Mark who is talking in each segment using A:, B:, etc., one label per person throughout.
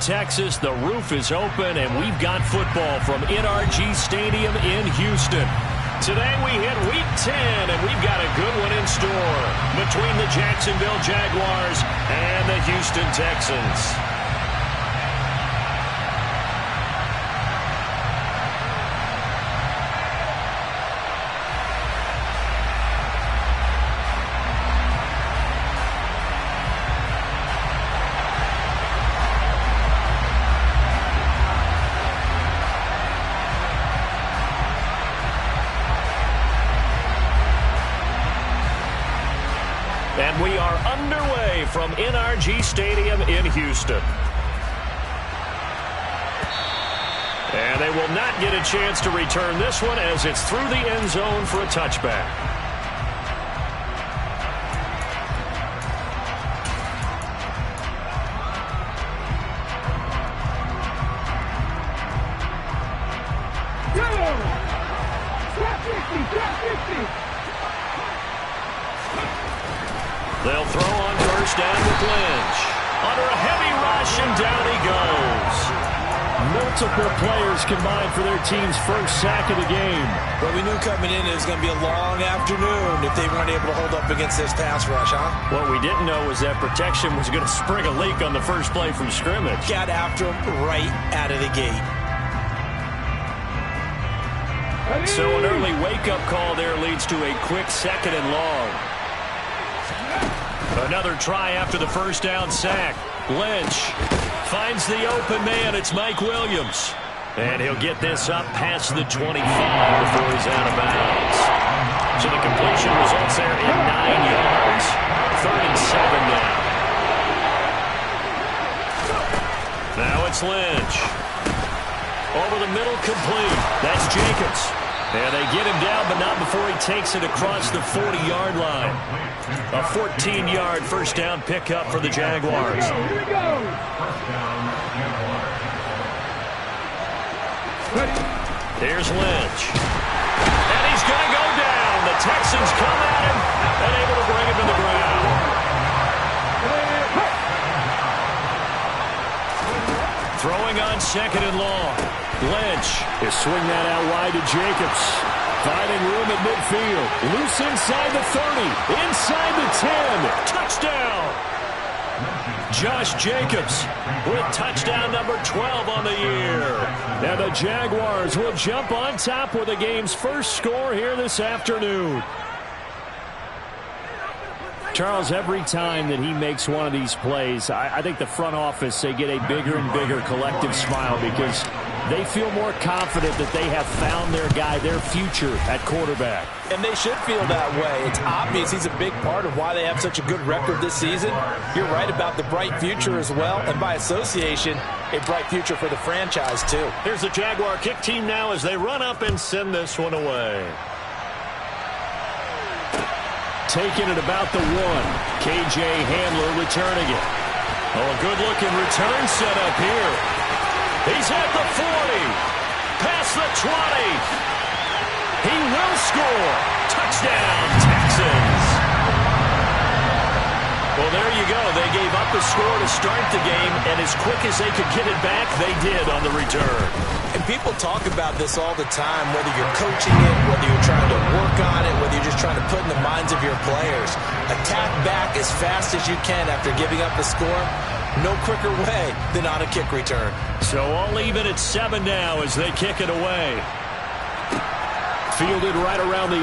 A: Texas. The roof is open, and we've got football from NRG Stadium in Houston. Today we hit Week 10, and we've got a good one in store between the Jacksonville Jaguars and the Houston Texans. And we are underway from NRG Stadium in Houston. And they will not get a chance to return this one as it's through the end zone for a touchback. They'll throw on first down with Lynch. Under a heavy rush, and down he goes. Multiple players combined for their team's first sack of the game.
B: Well, we knew coming in it was going to be a long afternoon if they weren't able to hold up against this pass rush, huh?
A: What we didn't know was that protection was going to spring a leak on the first play from scrimmage.
B: Got after him right out of the gate.
A: So an early wake-up call there leads to a quick 2nd and long. Another try after the first down sack. Lynch finds the open man. It's Mike Williams. And he'll get this up past the 25 before he's out of bounds. So the completion results there in 9 yards. 3rd and 7 now. Now it's Lynch. Over the middle, complete. That's Jacobs. And they get him down, but not before he takes it across the 40-yard line. A 14-yard first down pickup for the Jaguars. Here's Lynch. And he's going to go down. The Texans come at him and able to bring him to the ground. Throwing on 2nd and long. Lynch is swing that out wide to Jacobs. Finding room at midfield. Loose inside the 30. Inside the 10. Touchdown. Josh Jacobs with touchdown number 12 on the year. And the Jaguars will jump on top with the game's first score here this afternoon. Charles, every time that he makes one of these plays, I think the front office, they get a bigger and bigger collective smile because they feel more confident that they have found their guy, their future at quarterback.
B: And they should feel that way. It's obvious he's a big part of why they have such a good record this season. You're right about the bright future as well, and by association, a bright future for the franchise too.
A: Here's the Jaguar kick team now as they run up and send this one away. Taking it about the 1. KJ Handler returning it. Oh, a good-looking return set up here. He's at the 40. Past the 20. He will score. Touchdown, Texans. Well, there you go. They gave up the score to start the game, and as quick as they could get it back, they did on the return.
B: And people talk about this all the time, whether you're coaching it, whether you're trying to work on it, whether you're just trying to put in the minds of your players. Attack back as fast as you can after giving up the score. No quicker way than on a kick return.
A: So all even at 7 now as they kick it away. Fielded right around the 8.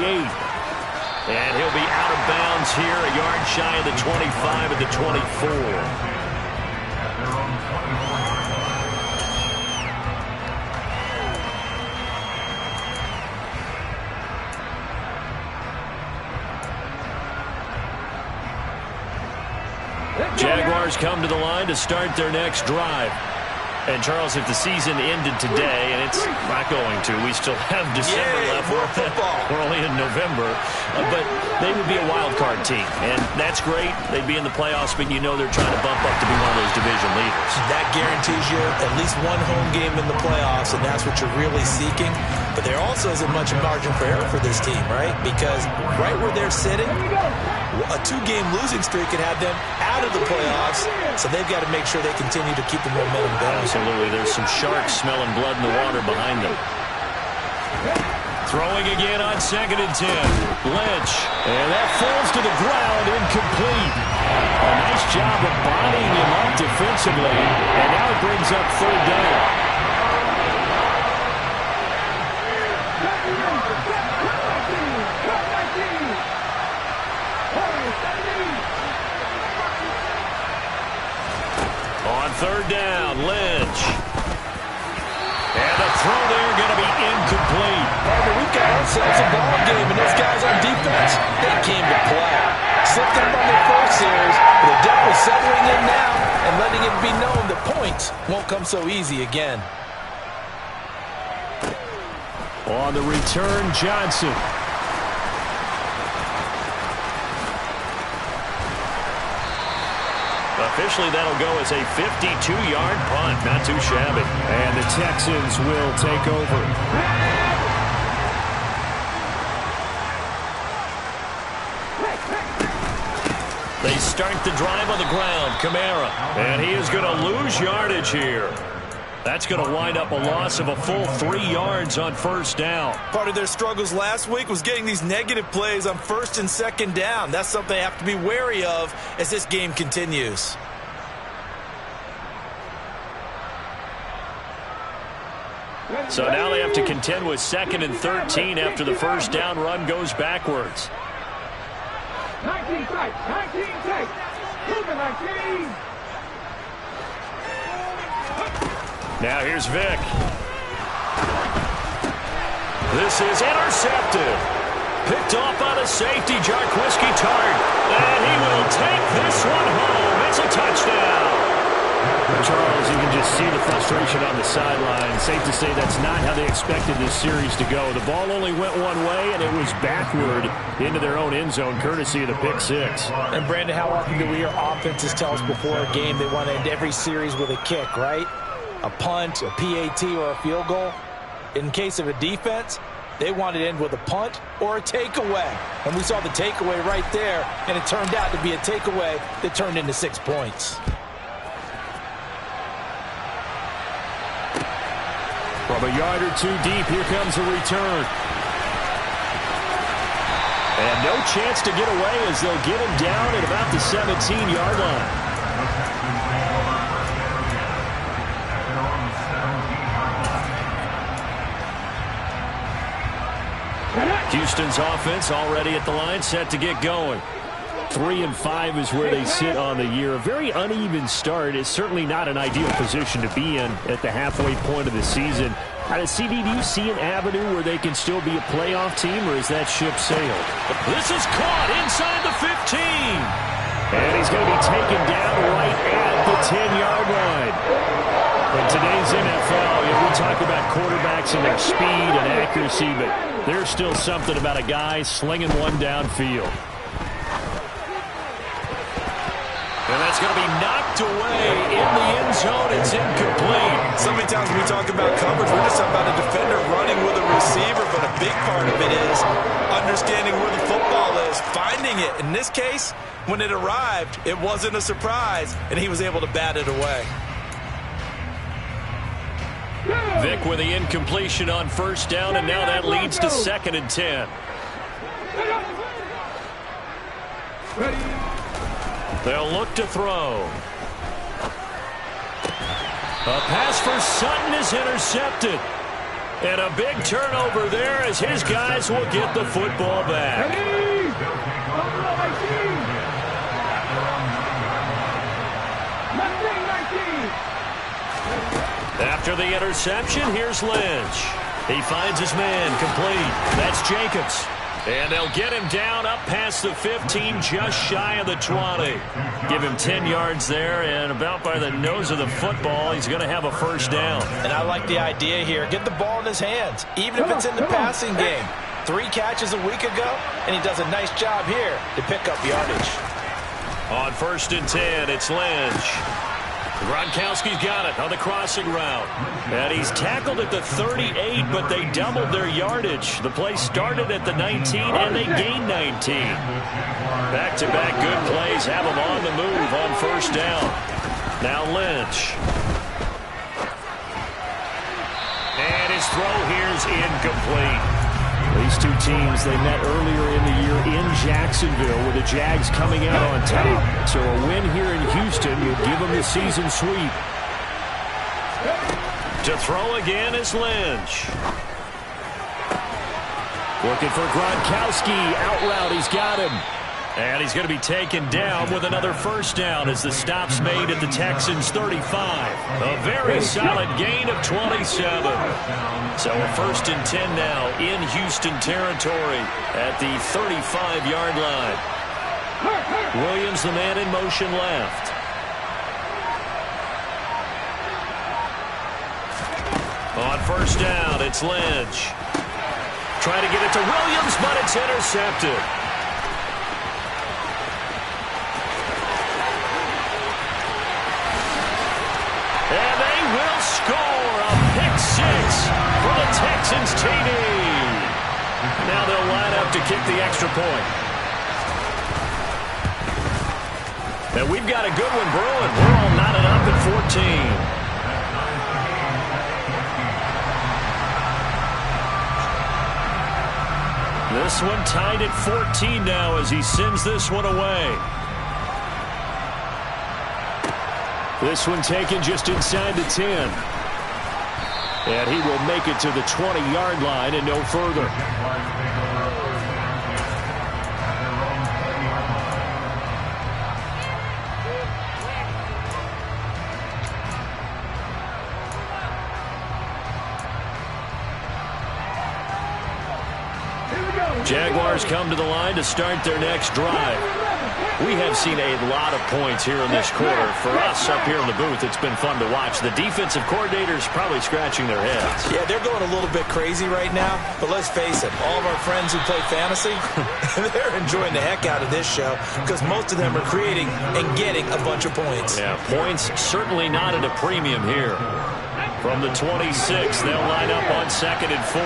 A: And he'll be out of bounds here, a yard shy of the 25 at the 24. Jaguars come to the line to start their next drive. And, Charles, if the season ended today, and it's not going to, we still have December left. We're only in November. But they would be a wild card team, and that's great. They'd be in the playoffs, but you know they're trying to bump up to be one of those division leaders.
B: That guarantees you at least one home game in the playoffs, and that's what you're really seeking. But there also isn't much margin for error for this team, right? Because right where they're sitting, A 2-game losing streak could have them out of the playoffs, so they've got to make sure they continue to keep the momentum going.
A: Absolutely. There's some sharks smelling blood in the water behind them. Throwing again on 2nd and 10. Lynch. And that falls to the ground, incomplete. A nice job of bodying him up defensively. And now it brings up 3rd down. On 3rd down, Lynch. And the throw there going to be incomplete.
B: We've got ourselves a ball game, and those guys on defense, they came to play. Slipped up on their first series, but they're definitely settling in now and letting it be known the points won't come so easy again.
A: On the return, Johnson. Officially, that'll go as a 52-yard punt. Not too shabby. And the Texans will take over. They start the drive on the ground. Kamara. And he is going to lose yardage here. That's going to wind up a loss of a full 3 yards on 1st down.
B: Part of their struggles last week was getting these negative plays on 1st and 2nd down. That's something they have to be wary of as this game continues.
A: So now they have to contend with 2nd and 13 after the 1st down run goes backwards.
C: 19 take. 19 take. 19.
A: Now here's Vic. This is intercepted. Picked off on a safety, Jarquiski Tart. And he will take this one home. It's a touchdown. Charles, you can just see the frustration on the sideline. Safe to say that's not how they expected this series to go. The ball only went one way, and it was backward into their own end zone, courtesy of the pick 6.
B: And, Brandon, how often do we hear offenses tell us before a game they want to end every series with a kick, right? A punt, a PAT, or a field goal. In case of a defense, they want to end with a punt or a takeaway. And we saw the takeaway right there, and it turned out to be a takeaway that turned into 6 points.
A: From a yard or two deep, here comes a return. And no chance to get away as they'll get him down at about the 17-yard line. Houston's offense already at the line, set to get going. 3-5 is where they sit on the year. A very uneven start. It's certainly not an ideal position to be in at the halfway point of the season. Out of CD, do you see an avenue where they can still be a playoff team, or is that ship sailed? This is caught inside the 15. And he's going to be taken down right at the 10-yard line. In today's NFL, we talk about quarterbacks and their speed and accuracy, but there's still something about a guy slinging one downfield. And that's going to be knocked away in the end zone. It's incomplete.
B: So many times when we talk about coverage, we're just talking about a defender running with a receiver, but a big part of it is understanding where the football is, finding it. In this case, when it arrived, it wasn't a surprise, and he was able to bat it away.
A: Vic with the incompletion on 1st down, and now that leads to 2nd and 10. They'll look to throw. A pass for Sutton is intercepted. And a big turnover there as his guys will get the football back. After the interception, here's Lynch. He finds his man complete. That's Jacobs. And they'll get him down up past the 15, just shy of the 20. Give him 10 yards there, and about by the nose of the football, he's going to have a 1st down.
B: And I like the idea here. Get the ball in his hands, even if it's in the passing game. 3 catches a week ago, and he does a nice job here to pick up yardage.
A: On 1st and 10, it's Lynch. Gronkowski's got it on the crossing route. And he's tackled at the 38, but they doubled their yardage. The play started at the 19, and they gained 19. Back-to-back good plays have them on the move on first down. Now Lynch. And his throw here is incomplete. These two teams, they met earlier in the year in Jacksonville with the Jags coming out on top. So a win here in Houston will give them the season sweep. To throw again is Lynch. Looking for Gronkowski. Out route, he's got him. And he's going to be taken down with another first down as the stop's made at the Texans' 35. A very solid gain of 27. So a 1st and 10 now in Houston territory at the 35-yard line. Williams, the man in motion left. On first down, it's Lynch. Trying to get it to Williams, but it's intercepted. And they will score a pick-6 for the Texans TD. Now they'll line up to kick the extra point. And we've got a good one brewing. We're all knotted up at 14. This one tied at 14 now as he sends this one away. This one taken just inside the 10. And he will make it to the 20-yard line and no further. Jaguars come to the line to start their next drive. We have seen a lot of points here in this quarter. For us up here in the booth, it's been fun to watch. The defensive coordinators probably scratching their heads.
B: Yeah, they're going a little bit crazy right now. But let's face it, all of our friends who play fantasy, they're enjoying the heck out of this show because most of them are creating and getting a bunch of points.
A: Yeah, points certainly not at a premium here. From the 26, they'll line up on 2nd and 4.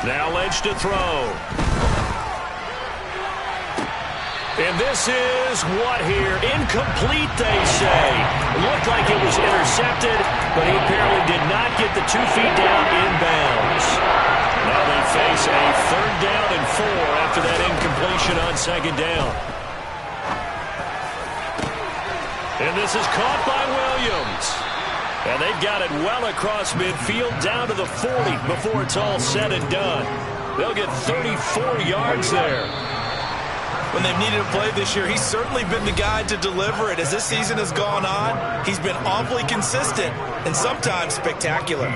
A: Now Lynch to throw. And this is what here? Incomplete, they say. It looked like it was intercepted, but he apparently did not get the 2 feet down inbounds. Now they face a 3rd down and 4 after that incompletion on 2nd down. And this is caught by Williams. And they've got it well across midfield down to the 40 before it's all said and done. They'll get 34 yards there.
B: When they've needed a play this year, he's certainly been the guy to deliver it. As this season has gone on, he's been awfully consistent and sometimes spectacular.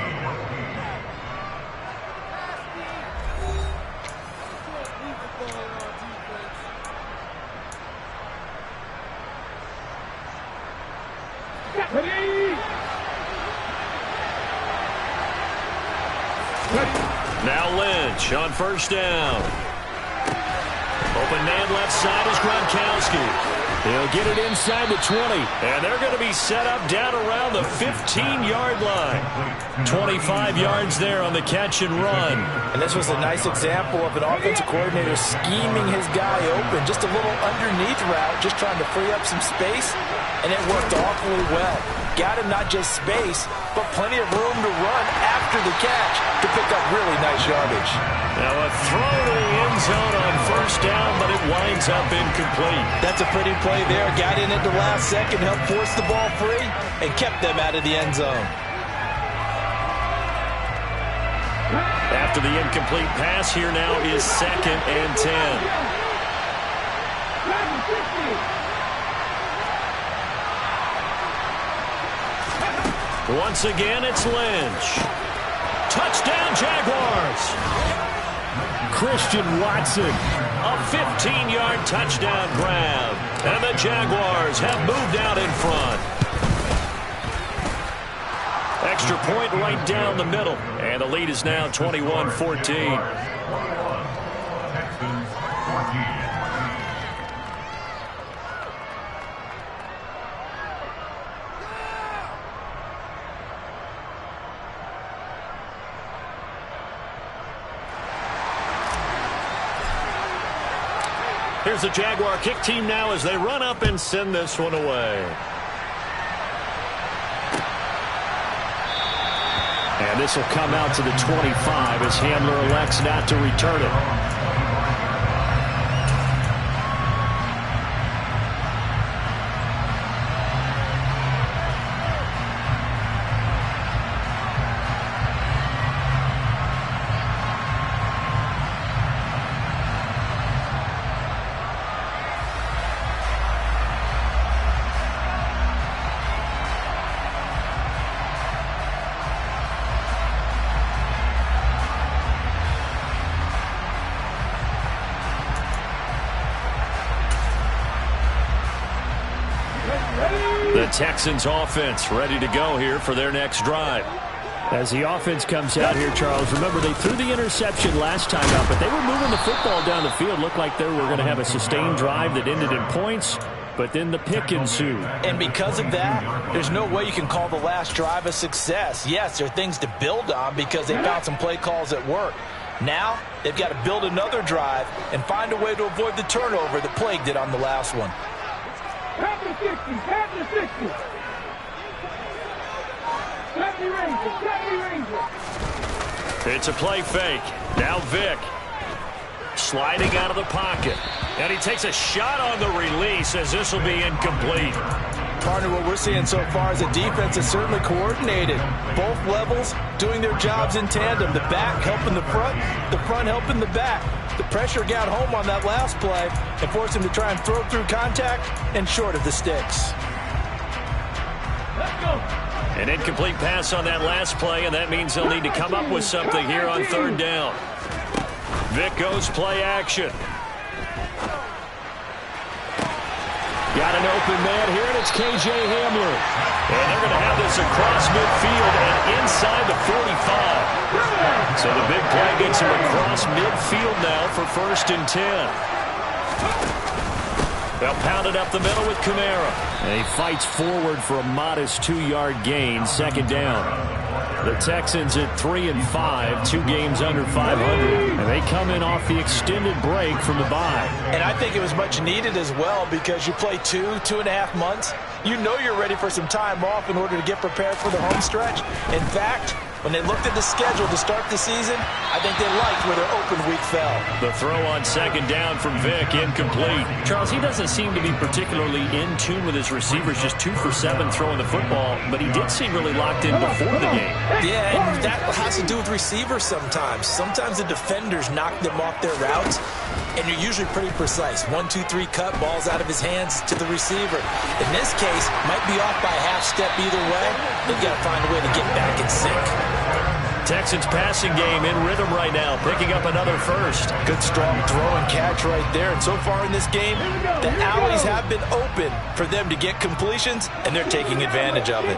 A: Now Lynch on first down. Open man left side is Gronkowski. He'll get it inside the 20. And they're going to be set up down around the 15-yard line. 25 yards there on the catch and run.
B: And this was a nice example of an offensive coordinator scheming his guy open. Just a little underneath route, just trying to free up some space. And it worked awfully well. Got him not just space, but plenty of room to run after the catch to pick up really nice yardage.
A: Now a throw to the end zone on first down, but it winds up incomplete.
B: That's a pretty play there. Got in at the last second, helped force the ball free, and kept them out of the end zone.
A: After the incomplete pass, here now is 2nd and 10. Once again, it's Lynch. Touchdown, Jaguars. Christian Watson. A 15-yard touchdown grab. And the Jaguars have moved out in front. Extra point right down the middle. And the lead is now 21-14. Here's the Jaguar kick team now as they run up and send this one away. And this will come out to the 25 as Handler elects not to return it. The Texans offense ready to go here for their next drive. As the offense comes out here, Charles, remember they threw the interception last time out, but they were moving the football down the field. Looked like they were going to have a sustained drive that ended in points, but then the pick ensued.
B: And because of that, there's no way you can call the last drive a success. Yes, there are things to build on because they found some play calls that work. Now, they've got to build another drive and find a way to avoid the turnover that plagued it on the last one.
C: Tap the 60, tap the 60. 70 Rangers, 70 Rangers.
A: It's a play fake. Now Vic. Sliding out of the pocket. And he takes a shot on the release as this will be incomplete.
B: Partner, what we're seeing so far is a defense is certainly coordinated. Both levels doing their jobs in tandem. The back helping the front helping the back. The pressure got home on that last play and forced him to try and throw through contact and short of the sticks.
C: Let's go.
A: An incomplete pass on that last play, and that means they'll need to come up with something here on third down. Vic goes play action. Got an open man here, and it's K.J. Hamler. And they're going to have this across midfield and inside the 45. So the big play gets him across midfield now for 1st and 10. They'll pound it up the middle with Kamara. And he fights forward for a modest 2-yard gain, 2nd down. The Texans at 3-5, 2 games under 500. And they come in off the extended break from the bye.
B: And I think it was much needed as well because you play 2.5 months. You know you're ready for some time off in order to get prepared for the home stretch. In fact, when they looked at the schedule to start the season, I think they liked where their open week fell.
A: The throw on 2nd down from Vic, incomplete. Charles, he doesn't seem to be particularly in tune with his receivers, just 2 for 7 throwing the football, but he did seem really locked in before the game.
B: Yeah, and that has to do with receivers sometimes. Sometimes the defenders knock them off their routes, and you're usually pretty precise. 1, 2, 3 cut, balls out of his hands to the receiver. In this case, might be off by a half step either way. They've got to find a way to get back in sync.
A: Texans passing game in rhythm right now, picking up another first.
B: Good strong throw and catch right there. And so far in this game, the alleys have been open for them to get completions, and they're taking advantage of it.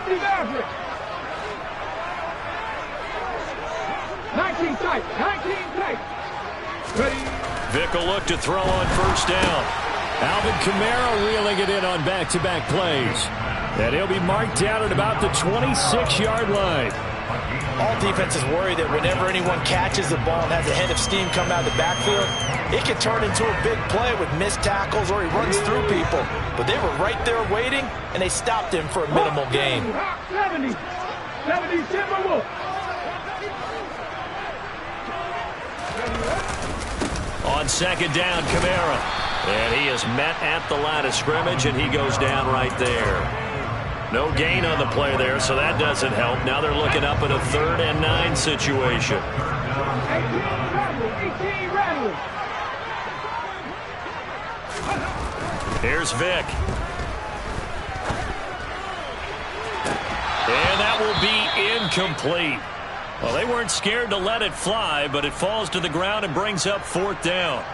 C: 19 tight, 19 tight. Ready.
A: Vic will look to throw on 1st down. Alvin Kamara reeling it in on back-to-back plays. And he'll be marked down at about the 26-yard line.
B: All defenses worry that whenever anyone catches the ball and has a head of steam come out of the backfield, it can turn into a big play with missed tackles or he runs through people. But they were right there waiting, and they stopped him for a minimal gain.
C: 70 Timberwolves.
A: On 2nd down, Kamara. And he is met at the line of scrimmage, and he goes down right there. No gain on the play there, so that doesn't help. Now they're looking up at a 3rd and 9 situation.
C: 18 rattlers.
A: Here's Vic. And that will be incomplete. Well, they weren't scared to let it fly, but it falls to the ground and brings up 4th down.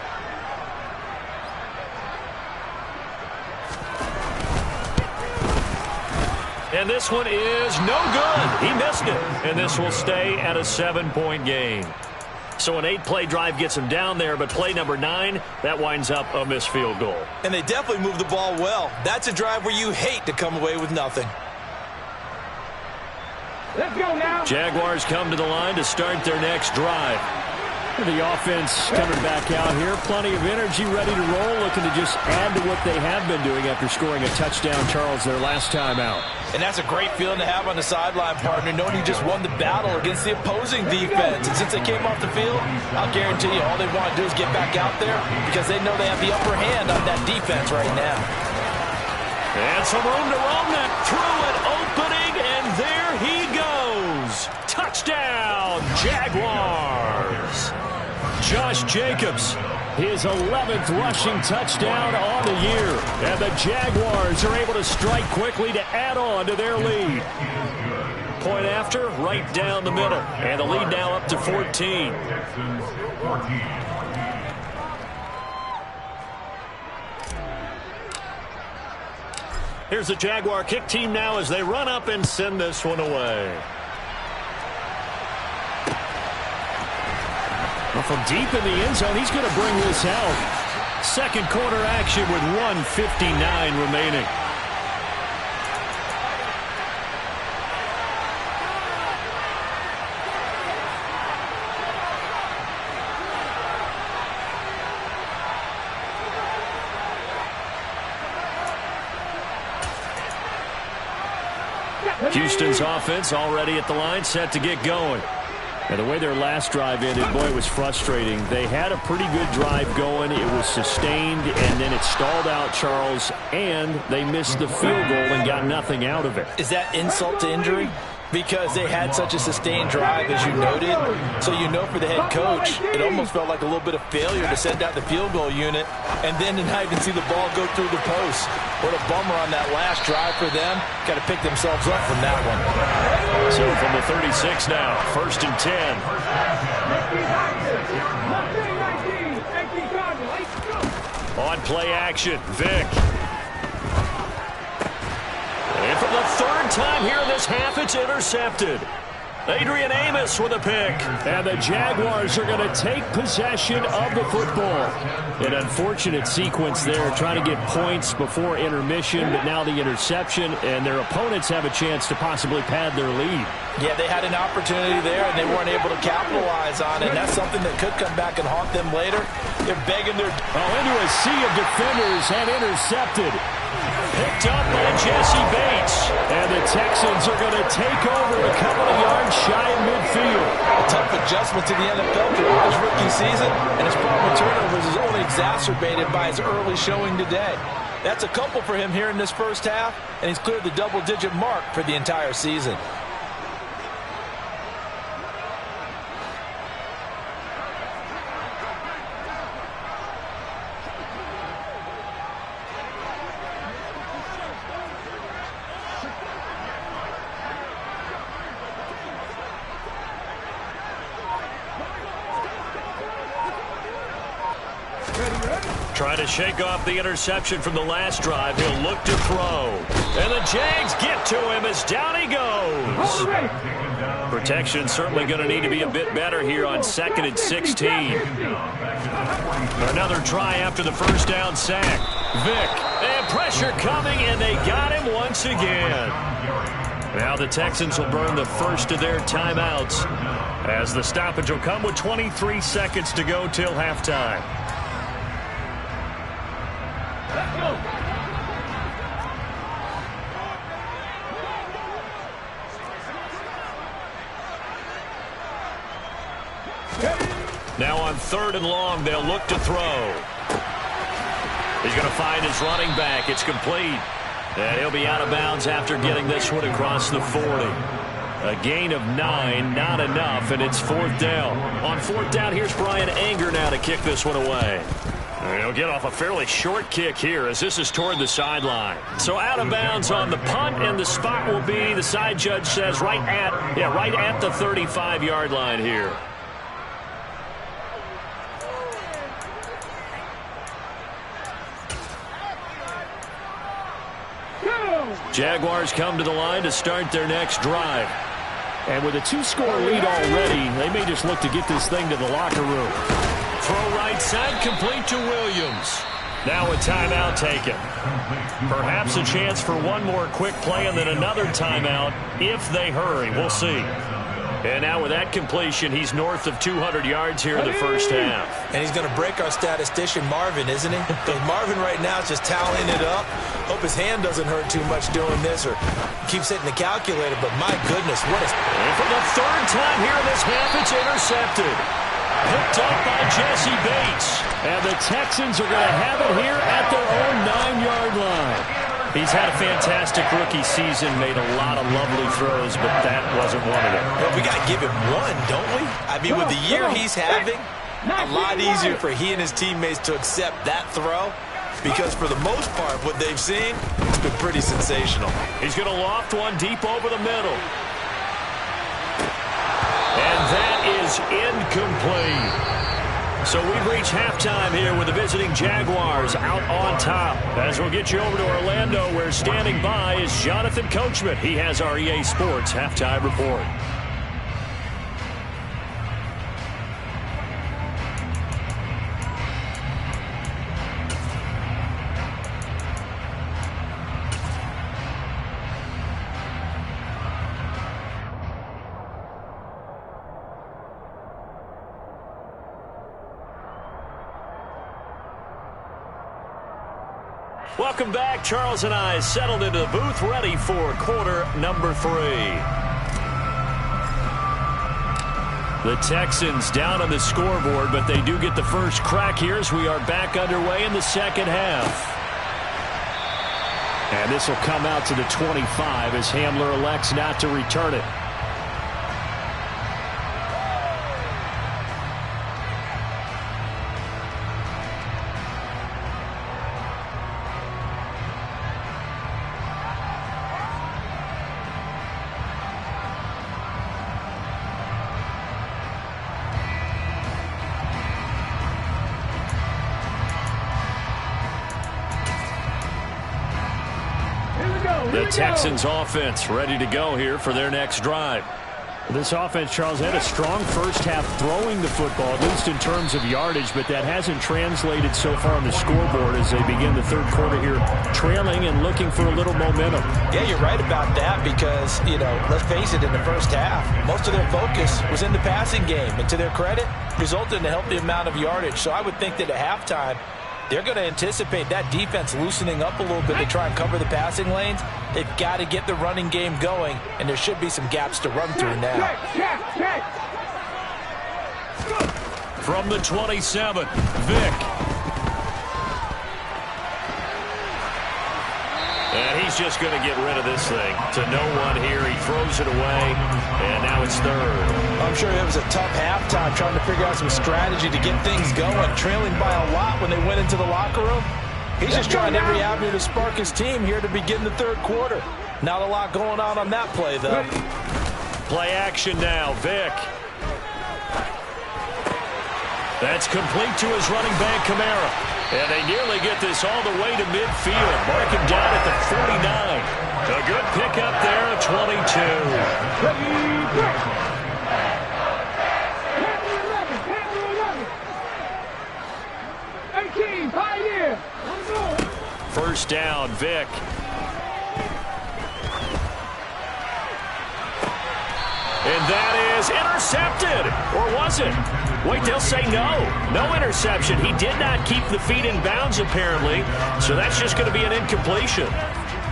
A: And this one is no good. He missed it. And this will stay at a 7-point game. So an 8-play drive gets him down there, but play number 9, that winds up a missed field goal.
B: And they definitely moved the ball well. That's a drive where you hate to come away with nothing.
C: Let's go now.
A: Jaguars come to the line to start their next drive. The offense coming back out here. Plenty of energy, ready to roll, looking to just add to what they have been doing after scoring a touchdown, Charles, their last time out.
B: And that's a great feeling to have on the sideline, partner, knowing you just won the battle against the opposing defense. And since they came off the field, I'll guarantee you all they want to do is get back out there because they know they have the upper hand on that defense right now.
A: And some room to roam that through an opening, and there he goes. Touchdown, Jaguars. Josh Jacobs, his 11th rushing touchdown on the year. And the Jaguars are able to strike quickly to add on to their lead. Point after, right down the middle. And the lead now up to 14. Here's the Jaguar kick team now as they run up and send this one away. Well, from deep in the end zone, he's going to bring this out. Second quarter action with 1:59 remaining. Houston's offense already at the line, set to get going. And the way their last drive ended, boy, it was frustrating. They had a pretty good drive going. It was sustained, and then it stalled out, Charles, and they missed the field goal and got nothing out of it.
B: Is that insult to injury? Because they had such a sustained drive, as you noted. So you know for the head coach, it almost felt like a little bit of failure to send out the field goal unit, and then to not even see the ball go through the post. What a bummer on that last drive for them. Got to pick themselves up from that one.
A: So from the 36 now, 1st and 10. On play action, Vic. And for the third time here in this half, it's intercepted. Adrian Amos with a pick. And the Jaguars are going to take possession of the football. An unfortunate sequence there, trying to get points before intermission, but now the interception, and their opponents have a chance to possibly pad their lead.
B: Yeah, they had an opportunity there, and they weren't able to capitalize on it. And that's something that could come back and haunt them later. They're begging their...
A: into a sea of defenders and intercepted. Picked up by Jesse Bates. And the Texans are going to take over a couple of yards shy of midfield.
B: A tough adjustment to the NFL throughout his rookie season, and his problem with turnovers is only exacerbated by his early showing today. That's a couple for him here in this first half, and he's cleared the double-digit mark for the entire season.
A: Trying to shake off the interception from the last drive. He'll look to throw. And the Jags get to him as down he goes. Protection certainly going to need to be a bit better here on 2nd and 16. Another try after the first down sack. Vic, and pressure coming, and they got him once again. Now the Texans will burn the first of their timeouts as the stoppage will come with 23 seconds to go till halftime. Now on 3rd and long, they'll look to throw. He's going to find his running back. It's complete. And he'll be out of bounds after getting this one across the 40. A gain of 9, not enough, and it's 4th down. On 4th down, here's Brian Anger now to kick this one away. He'll get off a fairly short kick here as this is toward the sideline. So out of bounds on the punt, and the spot will be, the side judge says, right at the 35-yard line here. Jaguars come to the line to start their next drive. And with a 2-score lead already, they may just look to get this thing to the locker room. Throw right side, complete to Williams. Now a timeout taken. Perhaps a chance for one more quick play and then another timeout if they hurry. We'll see. And now with that completion, he's north of 200 yards here in the first half.
B: And he's going to break our statistician, Marvin, isn't he? Because Marvin right now is just tallying it up. Hope his hand doesn't hurt too much doing this or keeps hitting the calculator. But my goodness, what is...
A: And for the third time here in this half, it's intercepted. Picked up by Jesse Bates. And the Texans are going to have it here at their own 9-yard line. He's had a fantastic rookie season, made a lot of lovely throws, but that wasn't one of them.
B: Well, we got to give him one, don't we? I mean, with the year he's having, a lot easier for he and his teammates to accept that throw because for the most part, what they've seen, it's been pretty sensational.
A: He's going to loft one deep over the middle. And that is incomplete. So we've reached halftime here with the visiting Jaguars out on top. As we'll get you over to Orlando, where standing by is Jonathan Coachman. He has our EA Sports halftime report. Welcome back. Charles and I settled into the booth, ready for quarter number 3. The Texans down on the scoreboard, but they do get the first crack here as we are back underway in the second half. And this will come out to the 25 as Hamler elects not to return it. The Texans offense ready to go here for their next drive. This offense, Charles, had a strong first half throwing the football, at least in terms of yardage, but that hasn't translated so far on the scoreboard as they begin the third quarter here, trailing and looking for a little momentum.
B: Yeah, you're right about that because, you know, let's face it, in the first half, most of their focus was in the passing game, and to their credit, resulted in a healthy amount of yardage. So I would think that at halftime, they're going to anticipate that defense loosening up a little bit to try and cover the passing lanes. They've got to get the running game going, and there should be some gaps to run through now.
A: From the 27, Vick. And he's just going to get rid of this thing to no one here. He throws it away, and now it's third.
B: I'm sure it was a tough halftime trying to figure out some strategy to get things going, trailing by a lot when they went into the locker room. He's just trying every avenue to spark his team here to begin the third quarter. Not a lot going on that play, though.
A: Play action now, Vick. That's complete to his running back, Kamara. And they nearly get this all the way to midfield. Mark him down at the 49. A good pickup there at 22. First down, Vick. And that is intercepted. Or was it? Wait, they'll say no. No interception. He did not keep the feet in bounds, apparently. So that's just going to be an incompletion.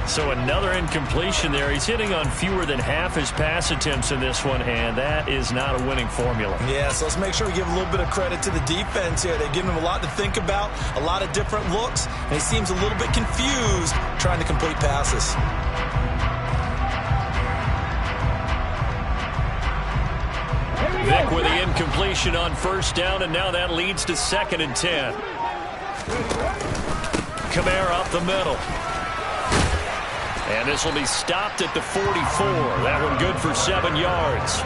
A: So another incompletion there. He's hitting on fewer than half his pass attempts in this one, and that is not a winning formula.
B: Yeah, so let's make sure we give a little bit of credit to the defense here. They've given him a lot to think about, a lot of different looks, and he seems a little bit confused trying to complete passes.
A: Vick with the incompletion on first down, and now that leads to 2nd and 10. Kamara up the middle. And this will be stopped at the 44. That one good for 7 yards.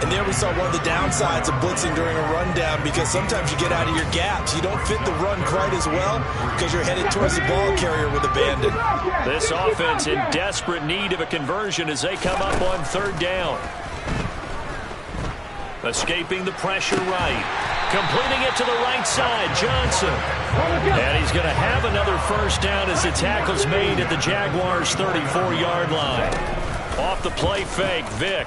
B: And there we saw one of the downsides of blitzing during a rundown because sometimes you get out of your gaps. You don't fit the run quite as well because you're headed towards the ball carrier with abandon.
A: This offense in desperate need of a conversion as they come up on 3rd down. Escaping the pressure right. Completing it to the right side, Johnson. And he's going to have another first down as the tackle's made at the Jaguars' 34-yard line. Off the play fake, Vick.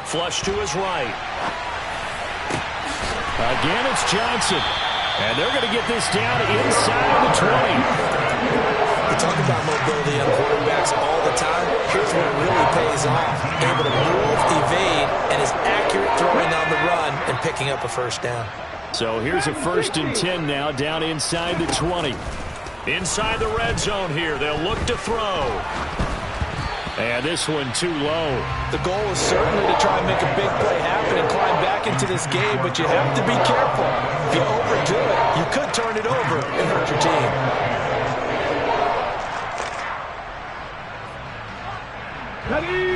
A: Flush to his right. Again, it's Johnson. And they're going to get this down inside the 20.
B: We talk about mobility on quarterbacks all the time. Here's where it really pays off. Able to move, evade, and is accurate throwing on the run and picking up a first down.
A: So here's a 1st and 10 now down inside the 20. Inside the red zone here. They'll look to throw. And this one too low.
B: The goal is certainly to try and make a big play happen and climb back into this game, but you have to be careful. If you overdo it, you could turn it over and hurt your team.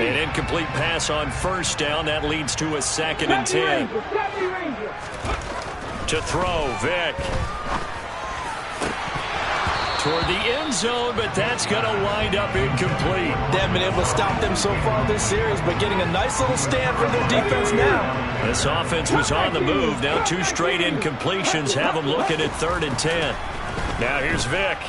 A: An incomplete pass on 1st down. That leads to a 2nd and 10. To throw, Vick. Toward the end zone, but that's going to wind up incomplete.
B: They haven't been able to stop them so far this series, but getting a nice little stand from their defense now.
A: This offense was on the move. Now 2 straight incompletions have them looking at 3rd and 10. Now here's Vick.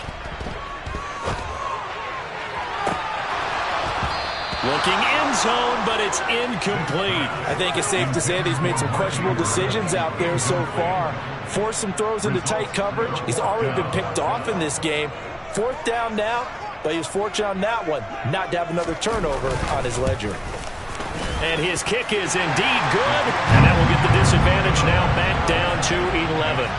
A: Looking end zone, but it's incomplete.
B: I think it's safe to say that he's made some questionable decisions out there so far. Forced some throws into tight coverage. He's already been picked off in this game. 4th down now, but he was fortunate on that one not to have another turnover on his ledger.
A: And his kick is indeed good, and that will get the disadvantage now back down to 11.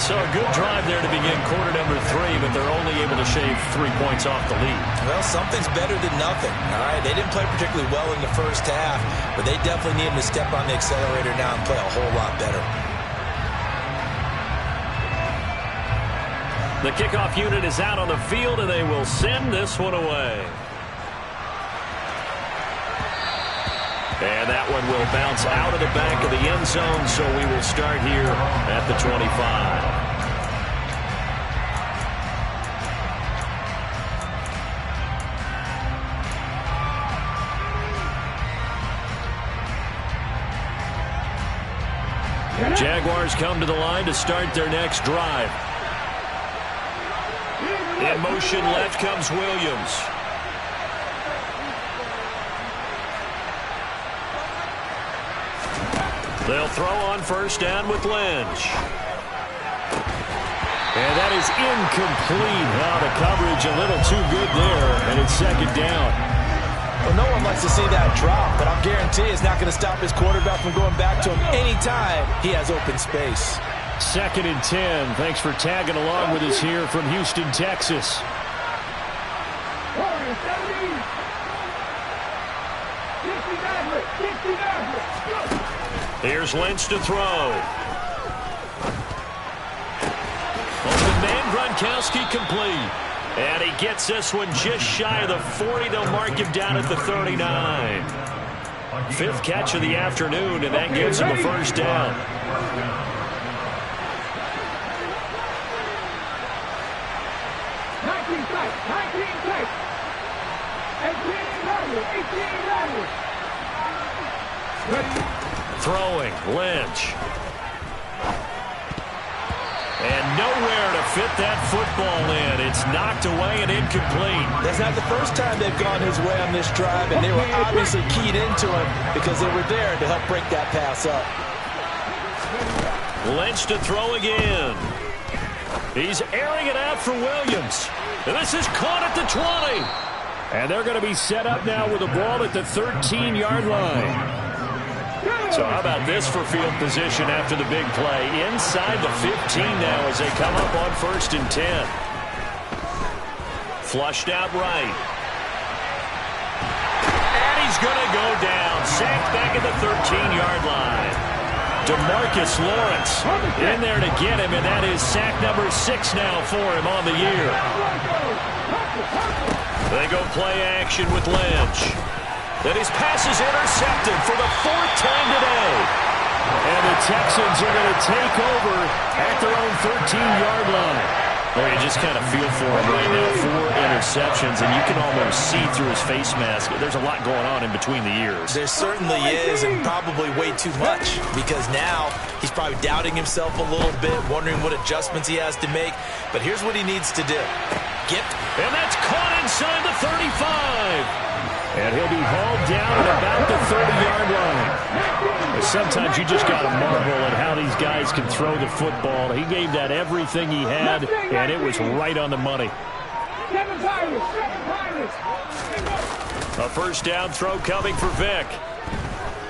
A: So a good drive there to begin quarter number 3, but they're only able to shave 3 points off the lead.
B: Well, something's better than nothing, all right? They didn't play particularly well in the first half, but they definitely need him to step on the accelerator now and play a whole lot better.
A: The kickoff unit is out on the field, and they will send this one away. And that one will bounce out of the back of the end zone, so we will start here at the 25. Jaguars come to the line to start their next drive. In motion left comes Williams. They'll throw on 1st down with Lynch. And that is incomplete. Now the coverage a little too good there, and it's 2nd down.
B: Well, no one likes to see that drop, but I'll guarantee it's not going to stop his quarterback from going back to him anytime he has open space.
A: 2nd and 10. Thanks for tagging along with us here from Houston, Texas. Here's Lynch to throw. Open man, Gronkowski complete. And he gets this one just shy of the 40. They'll mark him down at the 39. 5th catch of the afternoon, and that gives him a 1st down. Throwing, Lynch. And nowhere to fit that football in. It's knocked away and incomplete.
B: That's not the first time they've gone his way on this drive, and they were obviously keyed into him because they were there to help break that pass up.
A: Lynch to throw again. He's airing it out for Williams. And this is caught at the 20. And they're going to be set up now with the ball at the 13-yard line. So how about this for field position after the big play? Inside the 15 now as they come up on 1st and 10. Flushed out right. And he's going to go down. Sacked back at the 13-yard line. DeMarcus Lawrence in there to get him, and that is sack number 6 now for him on the year. They go play action with Lynch. Then his pass is intercepted for the 4th time today. And the Texans are going to take over at their own 13-yard line. Well, you just kind of feel for him right now. 4 interceptions, and you can almost see through his face mask. There's a lot going on in between the ears.
B: There certainly is, and probably way too much, because now he's probably doubting himself a little bit, wondering what adjustments he has to make. But here's what he needs to do. And
A: that's caught inside the 35. And he'll be hauled down at about the 30-yard line. But sometimes you just got to marvel at how these guys can throw the football. He gave that everything he had, and it was right on the money. A first down throw coming for Vick.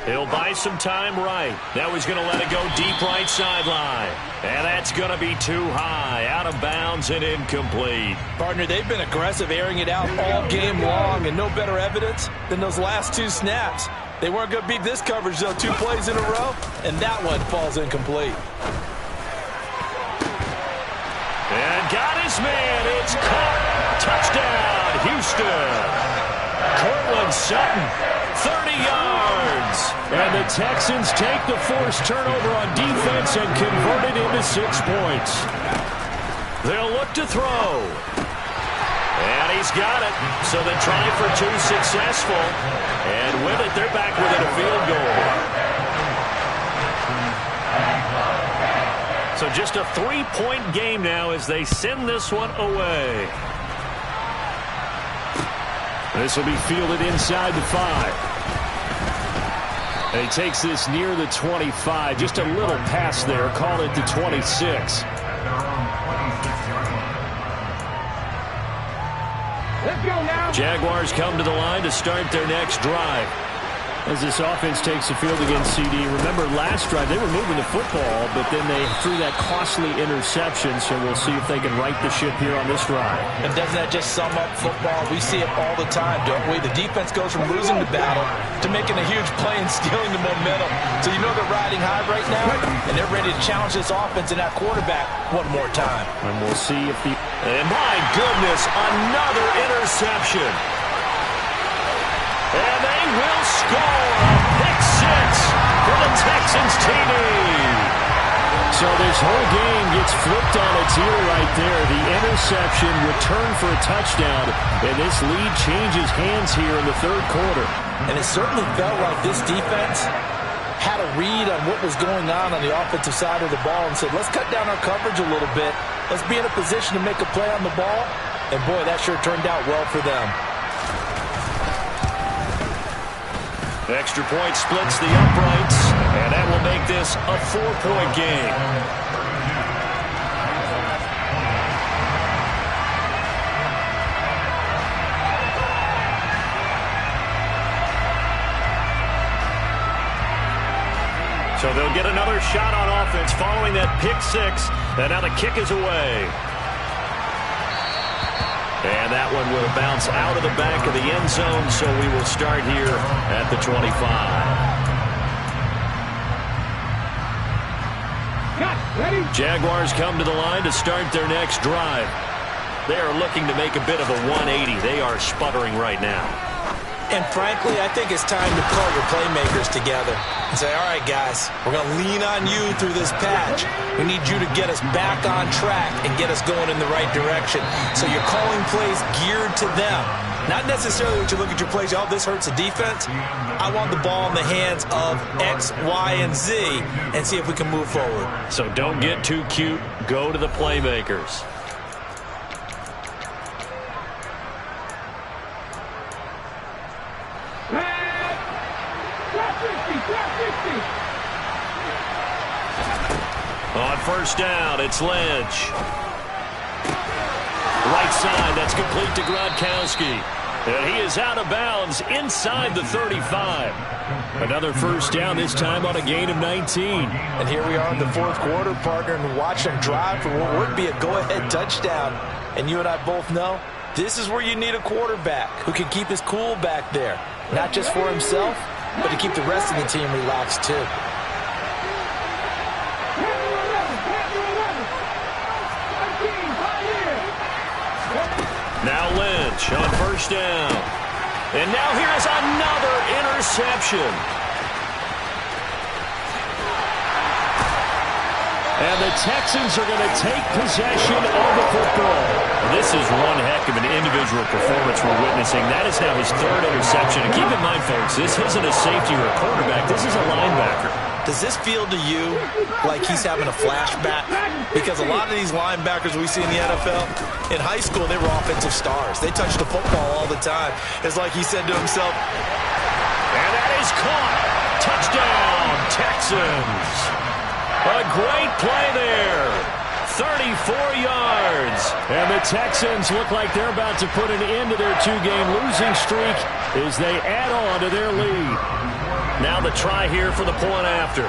A: He'll buy some time right. Now he's going to let it go deep right sideline. And that's going to be too high, out of bounds and incomplete.
B: Partner, they've been aggressive, airing it out all game long, and no better evidence than those last two snaps. They weren't going to beat this coverage, though, 2 plays in a row, and that one falls incomplete.
A: And got his man. It's caught. Touchdown, Houston. Cortland Sutton, 30 yards. And the Texans take the forced turnover on defense and convert it into 6 points. They'll look to throw. And he's got it. So they try for 2 successful. And with it, they're back within a field goal. So just a 3-point game now as they send this one away. This will be fielded inside the 5. And he takes this near the 25. Just a little pass there. Call it the 26.
C: Let's go now.
A: Jaguars come to the line to start their next drive. As this offense takes the field against CD. Remember last drive, they were moving the football, but then they threw that costly interception, so we'll see if they can right the ship here on this drive.
B: And doesn't that just sum up football? We see it all the time, don't we? The defense goes from losing the battle to making a huge play and stealing the momentum. So you know they're riding high right now, and they're ready to challenge this offense and that quarterback one more time.
A: And we'll see if the... And my goodness, another interception. And they will score a pick 6 for the Texans TD. So this whole game gets flipped on its ear right there. The interception, return for a touchdown, and this lead changes hands here in the third quarter.
B: And it certainly felt like this defense had a read on what was going on the offensive side of the ball and said, let's cut down our coverage a little bit. Let's be in a position to make a play on the ball. And boy, that sure turned out well for them.
A: The extra point splits the uprights, and that will make this a 4-point game. So they'll get another shot on offense following that pick 6, and now the kick is away. And that one will bounce out of the back of the end zone, so we will start here at the 25. Jaguars come to the line to start their next drive. They are looking to make a bit of a 180. They are sputtering right now.
B: And frankly, I think it's time to call your playmakers together and say, all right, guys, we're going to lean on you through this patch. We need you to get us back on track and get us going in the right direction. So you're calling plays geared to them. Not necessarily when you look at your plays, oh, this hurts the defense. I want the ball in the hands of X, Y, and Z and see if we can move forward.
A: So don't get too cute. Go to the playmakers. On first down, it's Lynch. Right side, that's complete to Gronkowski. And he is out of bounds inside the 35. Another first down, this time on a gain of 19.
B: And here we are in the fourth quarter, partner, and watch them drive for what would be a go-ahead touchdown. And you and I both know this is where you need a quarterback who can keep his cool back there. Not just for himself, but to keep the rest of the team relaxed too.
A: Now Lynch on first down. And now here is another interception. And the Texans are going to take possession of the football. This is one heck of an individual performance we're witnessing. That is now his third interception. And keep in mind, folks, this isn't a safety or a quarterback. This is a linebacker.
B: Does this feel to you like he's having a flashback? Because a lot of these linebackers we see in the NFL, in high school, they were offensive stars. They touched the football all the time. It's like he said to himself,
A: and that is caught. Touchdown, Texans. A great play there. 34 yards. And the Texans look like they're about to put an end to their two-game losing streak as they add on to their lead. Now the try here for the point after.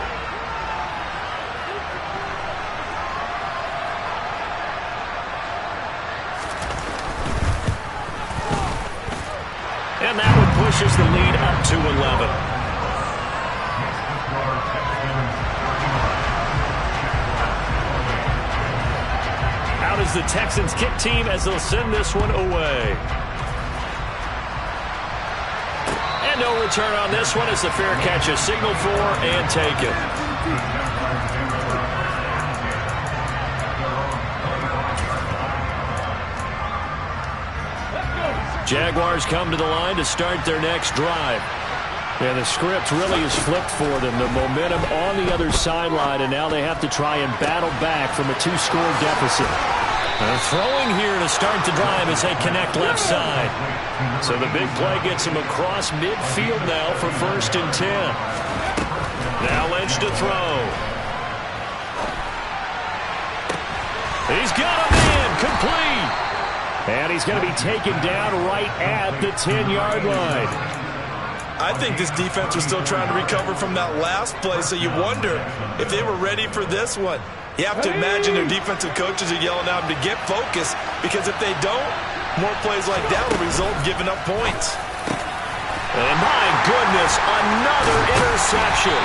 A: And that one pushes the lead up to 11. Out is the Texans kick team as they'll send this one away. And no return on this one as the fair catch is signaled for and taken. Jaguars come to the line to start their next drive. And the script really is flipped for them. The momentum on the other sideline, and now they have to try and battle back from a two-score deficit. Throwing here to start the drive as they connect left side. So the big play gets him across midfield now for 1st and 10. Now Lynch to throw. He's got a man complete. And he's going to be taken down right at the 10-yard line.
B: I think this defense was still trying to recover from that last play, so you wonder if they were ready for this one. You have to imagine their defensive coaches are yelling at them to get focused, because if they don't, more plays like that will result in giving up points.
A: And my goodness, another interception.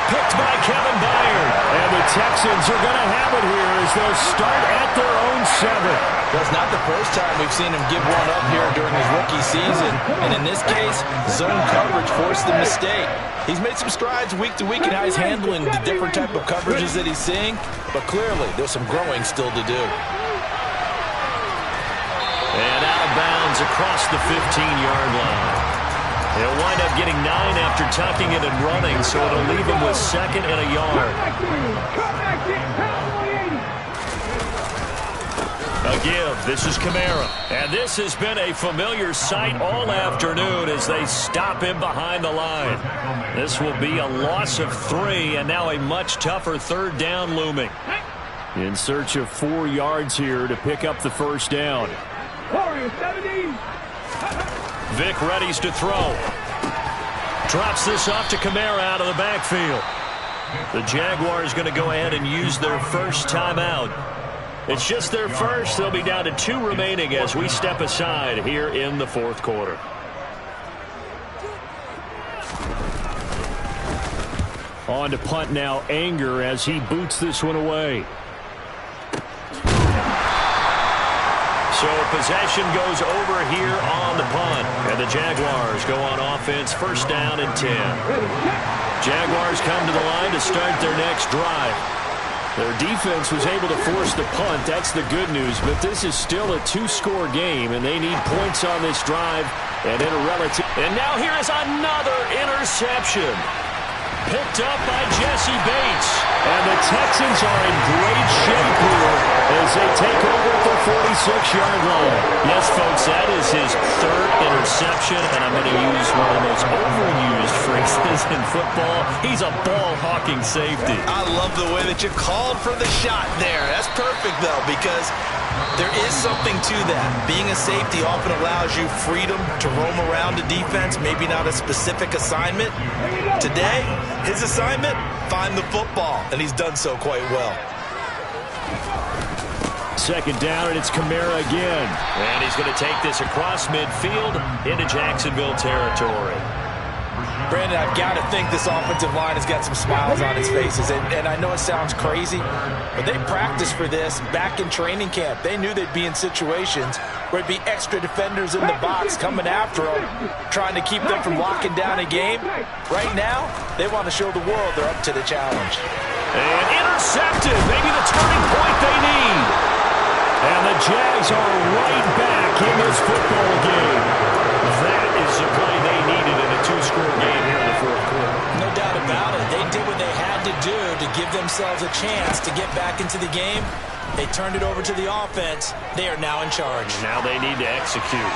A: Picked by Kevin Byard. And the Texans are going to have it here as they'll start at their own 7.
B: Well, it's not the first time we've seen him give one up here during his rookie season. And in this case, zone coverage forced the mistake. He's made some strides week to week in how he's handling the different type of coverages that he's seeing. But clearly, there's some growing still to do.
A: And out of bounds across the 15-yard line. He'll wind up getting 9 after tucking it and running, so it'll leave him with 2nd and a yard. A give. This is Kamara. And this has been a familiar sight all afternoon as they stop him behind the line. This will be a loss of 3, and now a much tougher 3rd down looming. In search of 4 yards here to pick up the 1st down. Vic readies to throw. Drops this off to Kamara out of the backfield. The Jaguars going to go ahead and use their first timeout. It's just their first. They'll be down to 2 remaining as we step aside here in the 4th quarter. On to punt now, Anger, as he boots this one away. So possession goes over here on the punt. And the Jaguars go on offense, 1st down and 10. Jaguars come to the line to start their next drive. Their defense was able to force the punt. That's the good news. But this is still a 2-score game, and they need points on this drive. And in a relative. And now here is another interception. Picked up by Jesse Bates. And the Texans are in great shape here as they take over at the 46-yard line. Yes, folks, that is his 3rd interception, and I'm going to use one of the most overused phrases in football. He's a ball-hawking safety.
B: I love the way that you called for the shot there. That's perfect, though, because there is something to that. Being a safety often allows you freedom to roam around the defense, maybe not a specific assignment. Today, his assignment, find the football, and he's done so quite well.
A: 2nd down, and it's Kamara again. And he's going to take this across midfield into Jacksonville territory.
B: Brandon, I've got to think this offensive line has got some smiles on its faces. And I know it sounds crazy, but they practiced for this back in training camp. They knew they'd be in situations where it'd be extra defenders in the box coming after them, trying to keep them from locking down a game. Right now, they want to show the world they're up to the challenge.
A: And intercepted. Maybe the turning point they need. And the Jags are right back in this football game. That is the play they needed in a 2-score game here in the 4th quarter.
B: No doubt about it. They did what give themselves a chance to get back into the game. They turned it over to the offense. They are now in charge.
A: Now they need to execute.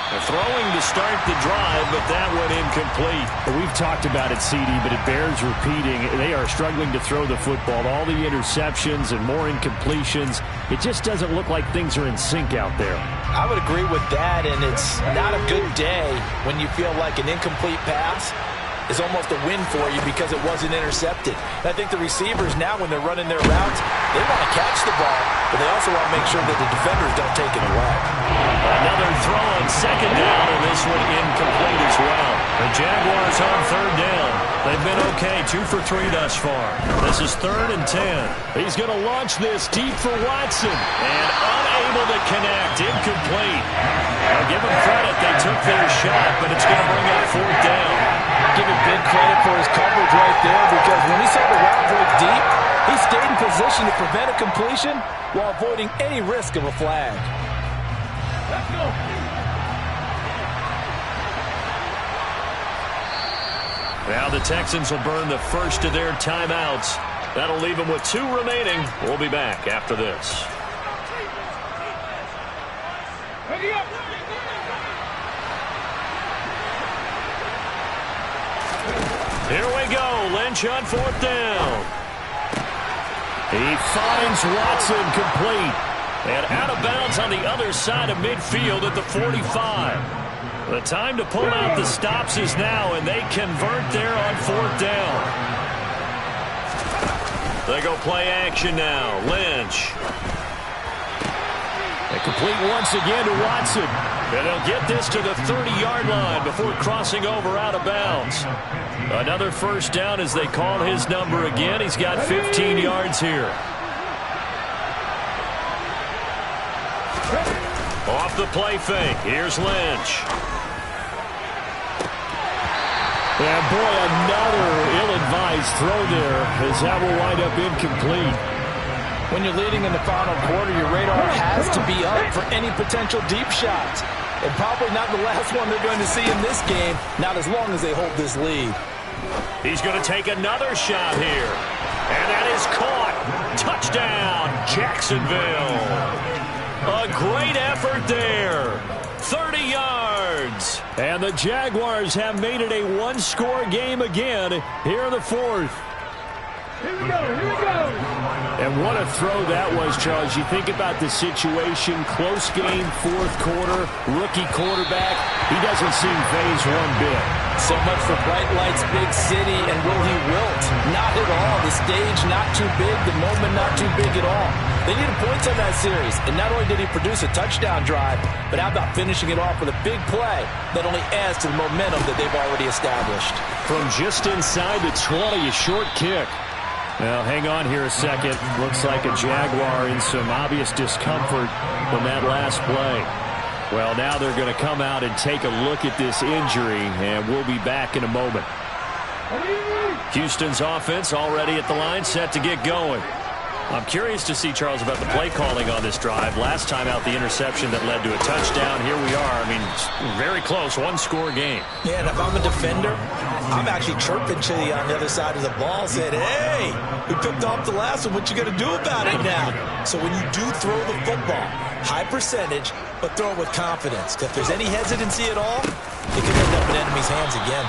A: They're throwing to start the drive, but that went incomplete. We've talked about it, CD, but it bears repeating. They are struggling to throw the football. All the interceptions and more incompletions. It just doesn't look like things are in sync out there.
B: I would agree with that, and it's not a good day when you feel like an incomplete pass is almost a win for you because it wasn't intercepted. And I think the receivers now, when they're running their routes, they want to catch the ball, but they also want to make sure that the defenders don't take it away.
A: Another throw on second down, and this one incomplete as well. The Jaguars on third down. They've been okay, 2 for 3 thus far. This is 3rd and 10. He's going to launch this deep for Watson, and unable to connect, incomplete. I'll give them credit, they took their shot, but it's going to bring up 4th down.
B: Give him big credit for his coverage right there, because when he saw the route break deep, he stayed in position to prevent a completion while avoiding any risk of a flag.
C: Let's go.
A: Now the Texans will burn the first of their timeouts. That'll leave them with 2 remaining. We'll be back after this.
C: Ready up.
A: Here we go. Lynch on 4th down. He finds Watson complete. And out of bounds on the other side of midfield at the 45. The time to pull out the stops is now, and they convert there on 4th down. They go play action now. Lynch. They complete once again to Watson. And they'll get this to the 30-yard line before crossing over out of bounds. Another first down as they call his number again. He's got 15 yards here. Off the play fake. Here's Lynch. And boy, another ill-advised throw there as that will wind up incomplete.
B: When you're leading in the final quarter, your radar has to be up for any potential deep shots. And probably not the last one they're going to see in this game, not as long as they hold this lead.
A: He's going to take another shot here. And that is caught. Touchdown, Jacksonville. A great effort there. 30 yards. And the Jaguars have made it a one-score game again here in the 4th.
C: Here we go. Here we go.
A: And what a throw that was, Charles. You think about the situation, close game, 4th quarter, rookie quarterback. He doesn't seem fazed one bit.
B: So much for bright lights, big city, and will he wilt? Not at all. The stage not too big, the moment not too big at all. They needed points on that series, and not only did he produce a touchdown drive, but how about finishing it off with a big play that only adds to the momentum that they've already established.
A: From just inside the 20, a short kick. Now, hang on here a second. Looks like a Jaguar in some obvious discomfort from that last play. Well, now they're going to come out and take a look at this injury, and we'll be back in a moment. Houston's offense already at the line, set to get going. I'm curious to see, Charles, about the play calling on this drive. Last time out, the interception that led to a touchdown. Here we are. I mean, very close, one-score game.
B: Yeah, and if I'm a defender, I'm actually chirping to you on the other side of the ball, saying, hey, we picked off the last one. What you going to do about it now? So when you do throw the football, high percentage, but throw it with confidence. If there's any hesitancy at all, it could end up in enemy's hands again.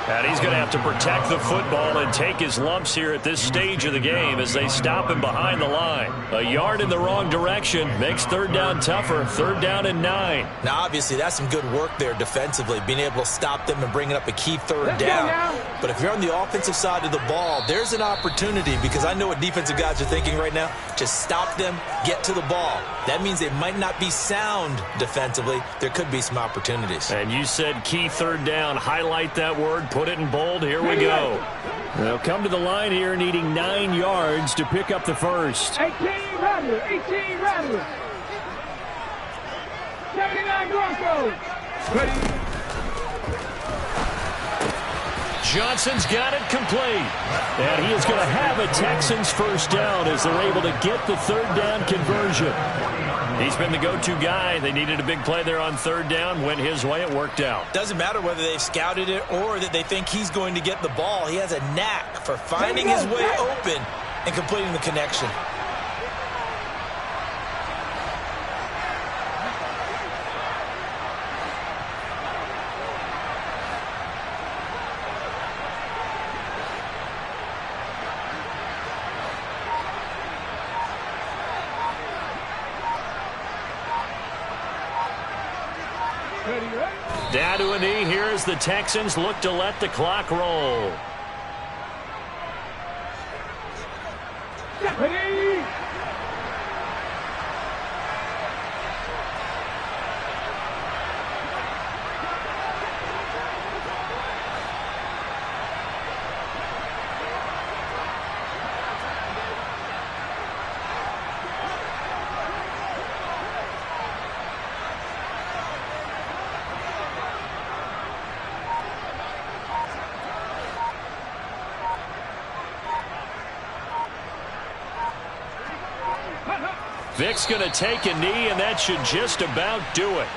A: And he's going to have to protect the football and take his lumps here at this stage of the game as they stop him behind the line. A yard in the wrong direction makes 3rd down tougher. 3rd down and 9.
B: Now, obviously, that's some good work there defensively, being able to stop them and bringing up a key 3rd down. But if you're on the offensive side of the ball, there's an opportunity, because I know what defensive guys are thinking right now. Just stop them, get to the ball. That means they might not be sound defensively. There could be some opportunities.
A: And you said key 3rd down. Highlight that word. Put it in bold. Here we go. They'll come to the line here needing 9 yards to pick up the first.
C: 18 Rattler. 18 Rattler. 79 Broncos. Ready.
A: Johnson's got it complete. And he is going to have a Texans first down as they're able to get the 3rd down conversion. He's been the go-to guy. They needed a big play there on third down. Went his way. It worked out.
B: Doesn't matter whether they've scouted it or that they think he's going to get the ball. He has a knack for finding his way open and completing the connection.
A: Down to a knee here as the Texans look to let the clock roll.
C: Ready?
A: Vic's going to take a knee, and that should just about do it.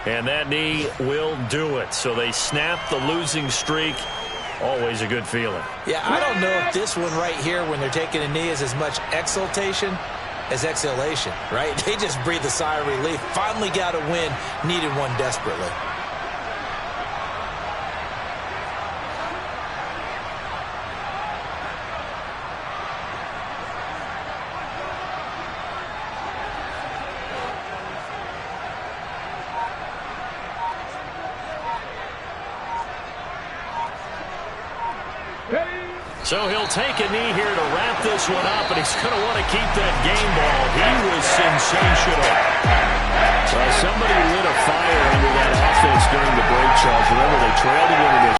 A: And that knee will do it. So they snap the losing streak. Always a good feeling.
B: Yeah, I don't know if this one right here when they're taking a knee is as much exultation as exhalation, right? They just breathe a sigh of relief. Finally got a win. Needed one desperately.
A: So he'll take a knee here to wrap this one up, and he's going to want to keep that game ball. He was sensational. Somebody lit a fire under that offense during the break, Charles. Remember, they trailed it into this